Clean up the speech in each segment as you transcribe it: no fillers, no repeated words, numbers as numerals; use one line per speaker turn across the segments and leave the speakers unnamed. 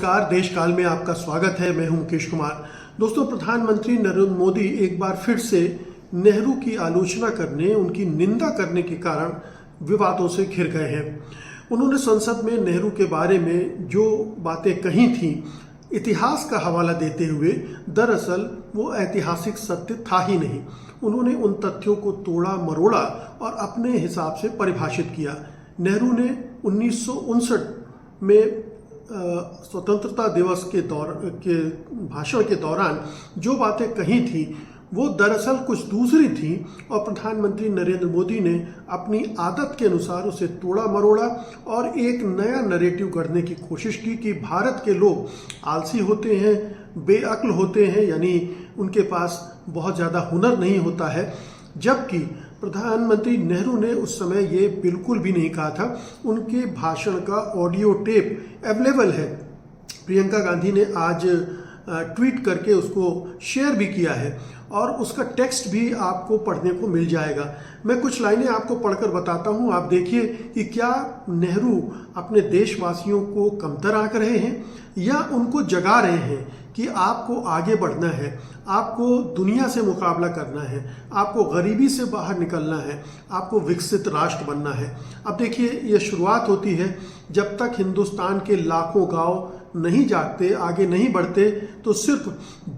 नमस्कार, देश काल में आपका स्वागत है। मैं हूं मुकेश कुमार। दोस्तों, प्रधानमंत्री नरेंद्र मोदी एक बार फिर से नेहरू की आलोचना करने, उनकी निंदा करने के कारण विवादों से घिर गए हैं। उन्होंने संसद में नेहरू के बारे में जो बातें कही थी, इतिहास का हवाला देते हुए, दरअसल वो ऐतिहासिक सत्य था ही नहीं। उन्होंने उन तथ्यों को तोड़ा मरोड़ा और अपने हिसाब से परिभाषित किया। नेहरू ने 1959 में स्वतंत्रता दिवस के भाषण के दौरान जो बातें कही थी वो दरअसल कुछ दूसरी थी और प्रधानमंत्री नरेंद्र मोदी ने अपनी आदत के अनुसार उसे तोड़ा मरोड़ा और एक नया नैरेटिव गढ़ने की कोशिश की कि भारत के लोग आलसी होते हैं, बेअक्ल होते हैं, यानी उनके पास बहुत ज़्यादा हुनर नहीं होता है। जबकि प्रधानमंत्री नेहरू ने उस समय ये बिल्कुल भी नहीं कहा था। उनके भाषण का ऑडियो टेप अवेलेबल है। प्रियंका गांधी ने आज ट्वीट करके उसको शेयर भी किया है और उसका टेक्स्ट भी आपको पढ़ने को मिल जाएगा। मैं कुछ लाइनें आपको पढ़कर बताता हूं, आप देखिए कि क्या नेहरू अपने देशवासियों को कमतर आंक रहे हैं या उनको जगा रहे हैं कि आपको आगे बढ़ना है, आपको दुनिया से मुकाबला करना है, आपको गरीबी से बाहर निकलना है, आपको विकसित राष्ट्र बनना है। अब देखिए, ये शुरुआत होती है, जब तक हिंदुस्तान के लाखों गांव नहीं जागते, आगे नहीं बढ़ते, तो सिर्फ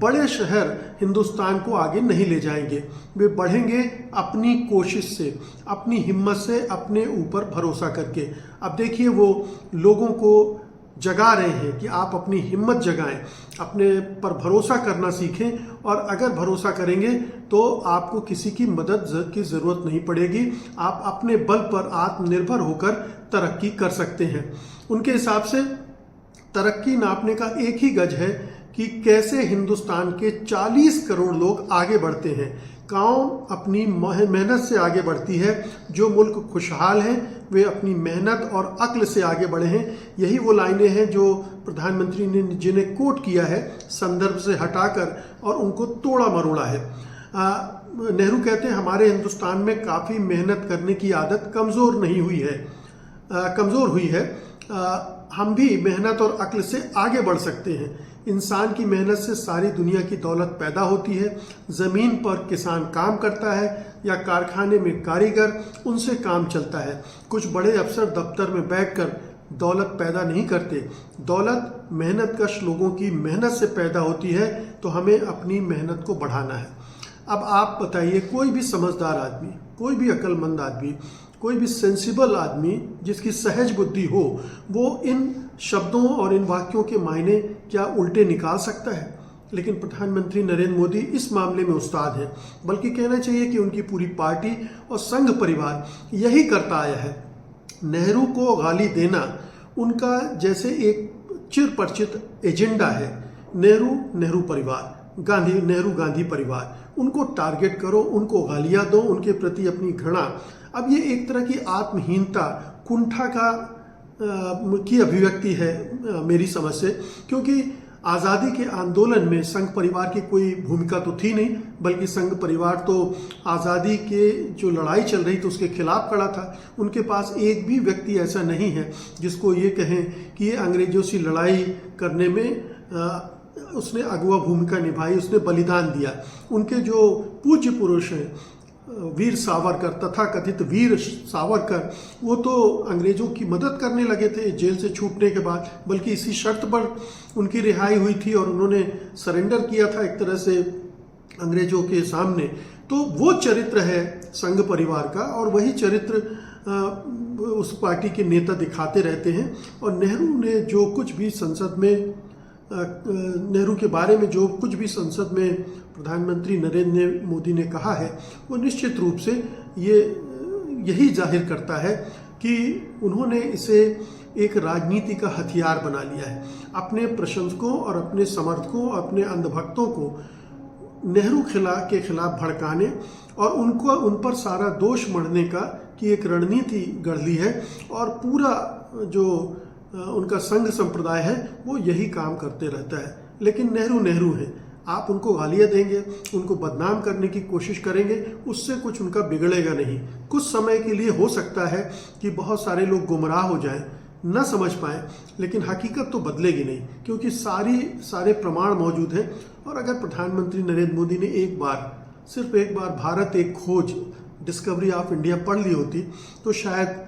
बड़े शहर हिंदुस्तान को आगे नहीं ले जाएंगे। वे बढ़ेंगे अपनी कोशिश से, अपनी हिम्मत से, अपने ऊपर भरोसा करके। अब देखिए, वो लोगों को जगा रहे हैं कि आप अपनी हिम्मत जगाएं, अपने पर भरोसा करना सीखें और अगर भरोसा करेंगे तो आपको किसी की मदद की ज़रूरत नहीं पड़ेगी। आप अपने बल पर आत्मनिर्भर होकर तरक्की कर सकते हैं। उनके हिसाब से तरक्की नापने का एक ही गज है कि कैसे हिंदुस्तान के 40 करोड़ लोग आगे बढ़ते हैं, कौन अपनी मेहनत से आगे बढ़ती है। जो मुल्क खुशहाल है वे अपनी मेहनत और अक्ल से आगे बढ़े हैं। यही वो लाइनें हैं जो प्रधानमंत्री ने जिन्हें कोट किया है संदर्भ से हटाकर और उनको तोड़ा मरोड़ा है। नेहरू कहते हैं, हमारे हिंदुस्तान में काफ़ी मेहनत करने की आदत कमज़ोर हुई है। हम भी मेहनत और अक्ल से आगे बढ़ सकते हैं। इंसान की मेहनत से सारी दुनिया की दौलत पैदा होती है। ज़मीन पर किसान काम करता है या कारखाने में कारीगर, उनसे काम चलता है। कुछ बड़े अफसर दफ्तर में बैठकर दौलत पैदा नहीं करते। दौलत मेहनतकश लोगों की मेहनत से पैदा होती है, तो हमें अपनी मेहनत को बढ़ाना है। अब आप बताइए, कोई भी समझदार आदमी, कोई भी अक्लमंद आदमी, कोई भी सेंसिबल आदमी जिसकी सहज बुद्धि हो, वो इन शब्दों और इन वाक्यों के मायने क्या उल्टे निकाल सकता है? लेकिन प्रधानमंत्री नरेंद्र मोदी इस मामले में उस्ताद हैं। बल्कि कहना चाहिए कि उनकी पूरी पार्टी और संघ परिवार यही करता आया है। नेहरू को गाली देना उनका जैसे एक चिरपरिचित एजेंडा है। नेहरू परिवार, नेहरू गांधी परिवार, उनको टारगेट करो, उनको गालियां दो, उनके प्रति अपनी घृणा। अब ये एक तरह की आत्महीनता, कुंठा की अभिव्यक्ति है मेरी समझ से, क्योंकि आज़ादी के आंदोलन में संघ परिवार की कोई भूमिका तो थी नहीं, बल्कि संघ परिवार तो आज़ादी के जो लड़ाई चल रही थी उसके खिलाफ खड़ा था। उनके पास एक भी व्यक्ति ऐसा नहीं है जिसको ये कहें कि ये अंग्रेजों से लड़ाई करने में उसने अगुवा भूमिका निभाई, उसने बलिदान दिया। उनके जो पूज्य पुरुष हैं, वीर सावरकर, तथाकथित वीर सावरकर, वो तो अंग्रेजों की मदद करने लगे थे जेल से छूटने के बाद, बल्कि इसी शर्त पर उनकी रिहाई हुई थी और उन्होंने सरेंडर किया था एक तरह से अंग्रेजों के सामने। तो वो चरित्र है संघ परिवार का और वही चरित्र उस पार्टी के नेता दिखाते रहते हैं। और नेहरू ने जो कुछ भी संसद में नेहरू के बारे में जो कुछ भी संसद में प्रधानमंत्री नरेंद्र मोदी ने कहा है, वो निश्चित रूप से यही जाहिर करता है कि उन्होंने इसे एक राजनीति का हथियार बना लिया है। अपने प्रशंसकों और अपने समर्थकों, अपने अंधभक्तों को नेहरू के खिलाफ भड़काने और उन पर सारा दोष मढ़ने का की एक रणनीति गढ़ ली है। और पूरा जो उनका संघ संप्रदाय है वो यही काम करते रहता है। लेकिन नेहरू हैं। आप उनको गालियाँ देंगे, उनको बदनाम करने की कोशिश करेंगे, उससे कुछ उनका बिगड़ेगा नहीं। कुछ समय के लिए हो सकता है कि बहुत सारे लोग गुमराह हो जाएं, न समझ पाए, लेकिन हकीकत तो बदलेगी नहीं, क्योंकि सारे प्रमाण मौजूद हैं। और अगर प्रधानमंत्री नरेंद्र मोदी ने सिर्फ एक बार भारत एक खोज, डिस्कवरी ऑफ इंडिया पढ़ ली होती, तो शायद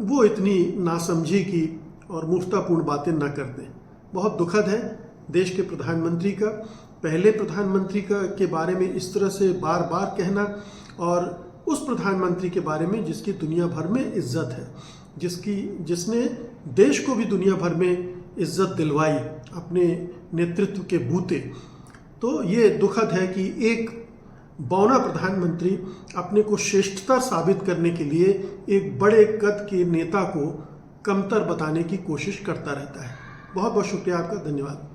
वो इतनी नासमझी की और मूर्खतापूर्ण बातें न करते। बहुत दुखद है देश के प्रधानमंत्री का, पहले प्रधानमंत्री के बारे में इस तरह से बार बार कहना, और उस प्रधानमंत्री के बारे में जिसकी दुनिया भर में इज्जत है, जिसने देश को भी दुनिया भर में इज्जत दिलवाई अपने नेतृत्व के बूते। तो ये दुखद है कि एक बौना प्रधानमंत्री अपने को श्रेष्ठता साबित करने के लिए एक बड़े कद के नेता को कमतर बताने की कोशिश करता रहता है। बहुत बहुत शुक्रिया आपका, धन्यवाद।